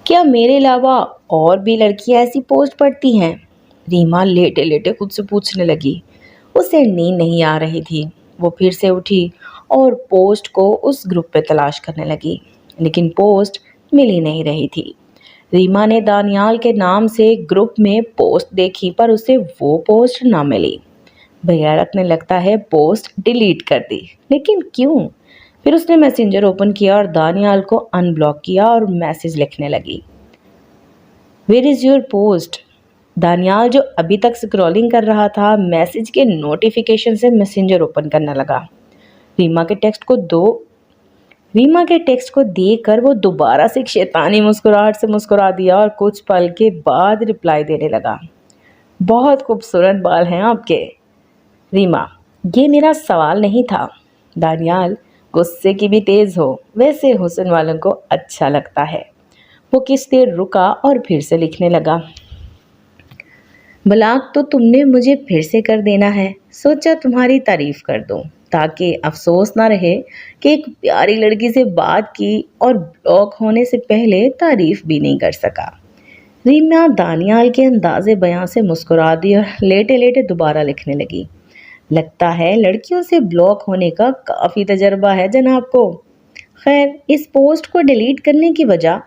क्या मेरे अलावा और भी लड़कियां ऐसी पोस्ट पढ़ती हैं? रीमा लेटे लेटे खुद से पूछने लगी। उसे नींद नहीं आ रही थी। वो फिर से उठी और पोस्ट को उस ग्रुप पे तलाश करने लगी, लेकिन पोस्ट मिल ही नहीं रही थी। रीमा ने दानियाल के नाम से ग्रुप में पोस्ट देखी, पर उसे वो पोस्ट ना मिली। भैया रखने लगता है पोस्ट डिलीट कर दी, लेकिन क्यों? फिर उसने मैसेंजर ओपन किया और दानियाल को अनब्लॉक किया और मैसेज लिखने लगी, where is your post. Daniyal जो अभी तक स्क्रॉलिंग कर रहा था, मैसेज के नोटिफिकेशन से मैसेंजर ओपन करने लगा। रीमा के टेक्स्ट को दो रीमा के टेक्स्ट को देखकर वो दोबारा से एक शैतानी मुस्कुराहट से मुस्कुरा दिया और कुछ पल के बाद रिप्लाई देने लगा, बहुत खूबसूरत बाल हैं आपके। रीमा, ये मेरा सवाल नहीं था। दानियाल, गुस्से की भी तेज हो, वैसे हुस्न वालों को अच्छा लगता है। वो किस देर रुका और फिर से लिखने लगा, ब्लॉक तो तुमने मुझे फिर से कर देना है, सोचा तुम्हारी तारीफ कर दूं ताकि अफसोस ना रहे कि एक प्यारी लड़की से बात की और ब्लॉक होने से पहले तारीफ भी नहीं कर सका। रीमा दानियाल के अंदाजे बयां से मुस्कुरा दी और लेटे लेटे दोबारा लिखने लगी, लगता है लड़कियों से ब्लॉक होने का काफ़ी तजर्बा है जनाब को। खैर, इस पोस्ट को डिलीट करने की वजह।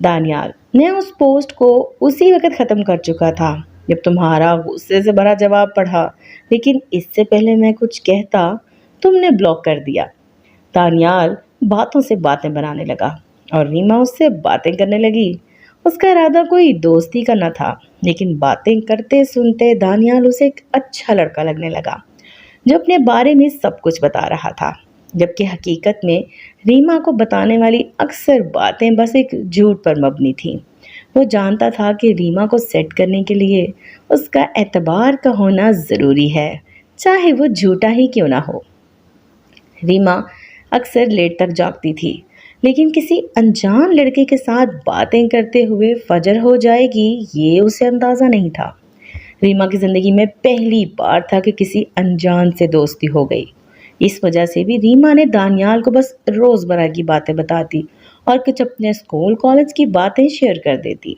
दानियाल, मैं उस पोस्ट को उसी वक्त ख़त्म कर चुका था जब तुम्हारा गुस्से से भरा जवाब पढ़ा, लेकिन इससे पहले मैं कुछ कहता तुमने ब्लॉक कर दिया। दानियाल बातों से बातें बनाने लगा और रीमा उससे बातें करने लगी। उसका इरादा कोई दोस्ती का न था, लेकिन बातें करते सुनते दानियाल उसे एक अच्छा लड़का लगने लगा जो अपने बारे में सब कुछ बता रहा था, जबकि हकीकत में रीमा को बताने वाली अक्सर बातें बस एक झूठ पर मबनी थीं। वो जानता था कि रीमा को सेट करने के लिए उसका एतबार का होना ज़रूरी है, चाहे वो झूठा ही क्यों ना हो। रीमा अक्सर लेट तक जागती थी, लेकिन किसी अनजान लड़के के साथ बातें करते हुए फजर हो जाएगी ये उसे अंदाज़ा नहीं था। रीमा की ज़िंदगी में पहली बार था कि किसी अनजान से दोस्ती हो गई। इस वजह से भी रीमा ने दानियाल को बस रोज़मर्रा की बातें बताती और कुछ अपने स्कूल कॉलेज की बातें शेयर कर देती।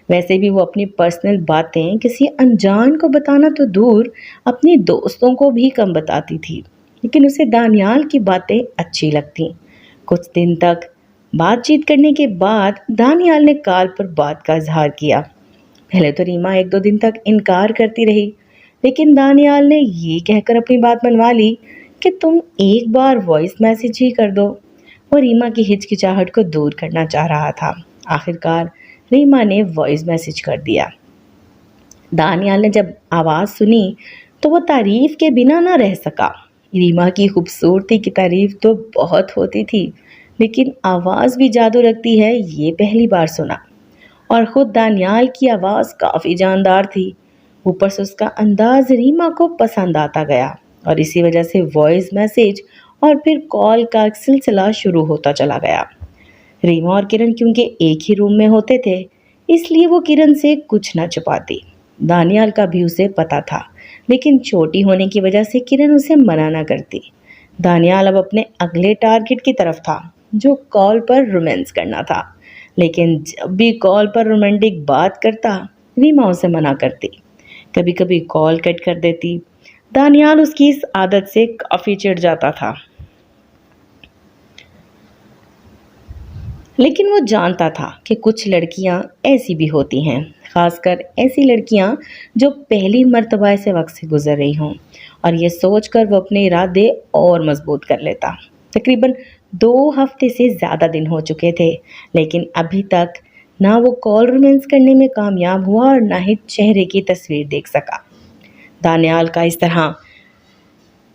वैसे भी वो अपनी पर्सनल बातें किसी अनजान को बताना तो दूर, अपनी दोस्तों को भी कम बताती थी, लेकिन उसे दानियाल की बातें अच्छी लगती। कुछ दिन तक बातचीत करने के बाद दानियाल ने कॉल पर बात का इजहार किया। पहले तो रीमा एक दो दिन तक इनकार करती रही, लेकिन दानियाल ने ये कहकर अपनी बात मनवा ली कि तुम एक बार वॉइस मैसेज ही कर दो। वो रीमा की हिचकिचाहट को दूर करना चाह रहा था। आखिरकार रीमा ने वॉइस मैसेज कर दिया। दानियाल ने जब आवाज़ सुनी तो वो तारीफ के बिना ना रह सका। रीमा की खूबसूरती की तारीफ तो बहुत होती थी, लेकिन आवाज़ भी जादू रखती है ये पहली बार सुना। और ख़ुद दानियाल की आवाज़ काफ़ी जानदार थी। ऊपर से उसका अंदाज़ रीमा को पसंद आता गया और इसी वजह से वॉइस मैसेज और फिर कॉल का सिलसिला शुरू होता चला गया। रीमा और किरण क्योंकि एक ही रूम में होते थे, इसलिए वो किरण से कुछ ना छुपाती। दानियाल का भी उसे पता था, लेकिन छोटी होने की वजह से किरण उसे मना ना करती। दानियाल अब अपने अगले टारगेट की तरफ था, जो कॉल पर रोमांस करना था, लेकिन जब भी कॉल पर रोमांटिक बात करता रीमा उसे मना करती, कभी कभी कॉल कट कर देती। दानियाल उसकी इस आदत से काफ़ी चिढ़ जाता था, लेकिन वो जानता था कि कुछ लड़कियां ऐसी भी होती हैं, खासकर ऐसी लड़कियां जो पहली मर्तबा ऐसे वक्त से गुजर रही हों, और ये सोचकर वो अपने इरादे और मजबूत कर लेता। तकरीबन 2 हफ्ते से ज़्यादा दिन हो चुके थे, लेकिन अभी तक ना वो कॉल रोमांस करने में कामयाब हुआ और ना ही चेहरे की तस्वीर देख सका। दानियाल का इस तरह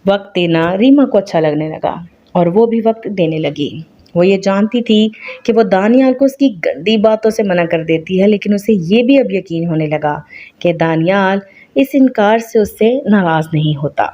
वक्त देना रीमा को अच्छा लगने लगा और वो भी वक्त देने लगी। वो ये जानती थी कि वो दानियाल को उसकी गंदी बातों से मना कर देती है, लेकिन उसे ये भी अब यकीन होने लगा कि दानियाल इस इनकार से उससे नाराज़ नहीं होता।